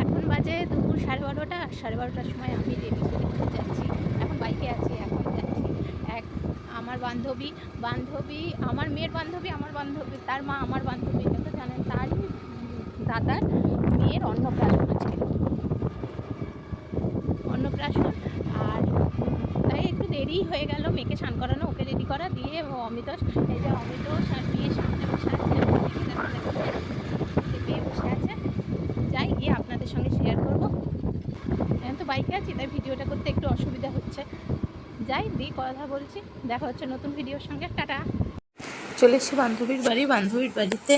এখন বাজে দুপুর 12:30। 12:30টার সময় আমি রেডি করে যাচ্ছি। এখন বাইকে আছি, এখন যাচ্ছি। এক আমার বান্ধবী, আমার মেয়ের বান্ধবী, আমার বান্ধবী, তার মা আমার বান্ধবী, এটা তো জানেন, তারই দাদার মেয়ের অন্নপ্রাশন আজকে, অন্নপ্রাশন। আর তাই একটু দেরি হয়ে গেল মেয়েকে স্নান করানো, ওকে রেডি করা দিয়ে অমিতোষ, এই যে অমিতোষ আর মেয়ে সামনে বসে আছে, মেয়ে বসে আছে। যাই গিয়ে আপনাদের সঙ্গে শেয়ার করবো। এখন তো বাইকে আছি তাই ভিডিওটা করতে একটু অসুবিধা হচ্ছে। যাই দিয়ে কথা বলছি, দেখা হচ্ছে নতুন ভিডিওর সঙ্গে। টাটা। চলে এসেছি বান্ধবীর বাড়িতে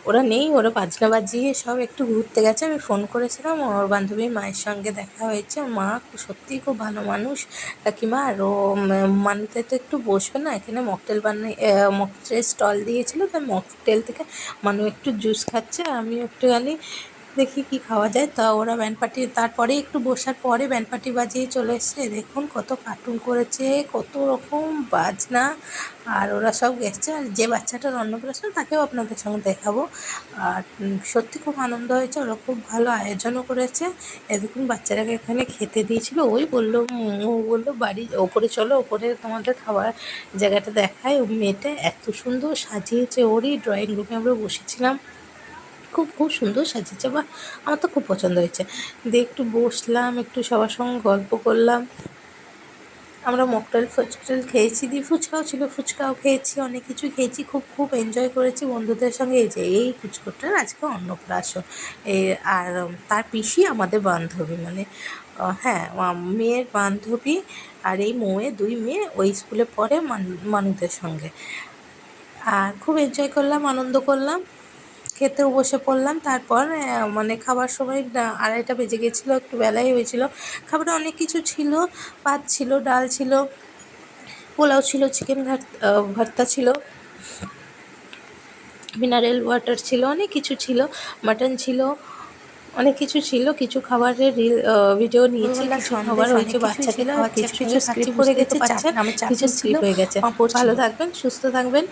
ওরা নেই, ওরা বাজনা বাজিয়ে সব একটু ঘুরতে গেছে। আমি ফোন করেছিলাম, ওর বান্ধবীর মায়ের সঙ্গে দেখা হয়েছে। মা সত্যিই খুব ভালো মানুষ কাকিমা। আর ও মানুতে তো একটু বসবে না, এখানে মকটেল মকটেল স্টল দিয়েছিলো, তাই মকটেল থেকে মানু একটু জুস খাচ্ছে, আর আমি একটুখানি দেখি কি খাওয়া যায়। তা ওরা ব্যান্ড পার্টি, তারপরে একটু বসার পরে ব্যান্ড পার্টি বাজিয়ে চলে এসছে। দেখুন কত কার্টুন করেছে, কত রকম বাজনা, আর ওরা সব গেছে। আর যে বাচ্চাটার অন্নপ্রাশন তাকেও আপনাদের সঙ্গে দেখাবো। আর সত্যি খুব আনন্দ হয়েছে, ওরা খুব ভালো আয়োজনও করেছে। এরকম বাচ্চাটাকে এখানে খেতে দিয়েছিল। ওই বললো, ও বললো বাড়ি ওপরে চলো, ওপরে তোমাদের খাবার জায়গাটা দেখায়। ও মেয়েটা এত সুন্দর সাজিয়েছে, ওরই ড্রয়িং রুমে আমরা বসেছিলাম, খুব খুব সুন্দর সাজিয়েছে। বা আমার তো খুব পছন্দ হয়েছে। দিয়ে একটু বসলাম, একটু সবার সঙ্গে গল্প করলাম। আমরা মকটেল ফকটেল খেয়েছি, দিয়ে ফুচকাও ছিল, ফুচকাও খেয়েছি, অনেক কিছু খেয়েছি, খুব খুব এনজয় করেছি বন্ধুদের সঙ্গে। এই যে এই পুচকোটার আজকে অন্নপ্রাশন। আর তার পিসি আমাদের বান্ধবী, মানে হ্যাঁ মেয়ের বান্ধবী। আর এই দুই মেয়ে ওই স্কুলে পড়ে মানুদের সঙ্গে। আর খুব এনজয় করলাম, আনন্দ করলাম, খেতেও বসে পড়লাম। তারপর মানে খাবার সময় 2:30 বেজে গেছিলো, একটু বেলাই হয়েছিল। খাবারে অনেক কিছু ছিল, ভাত ছিল, ডাল ছিল, পোলাও ছিল, চিকেন ভর্তা ছিল, মিনারেল ওয়াটার ছিল, অনেক কিছু ছিল, মাটন ছিল, অনেক কিছু ছিল। কিছু খাবারের ভিডিও নিয়েছি, কিছু খাবার হয়েছে বাচ্চাদের খাওয়াচ্ছে, কিছু কিছু স্ক্রিপ্ট পড়ে গেছে, কিছু স্কিপ হয়ে গেছে। ভালো থাকবেন, সুস্থ থাকবেন।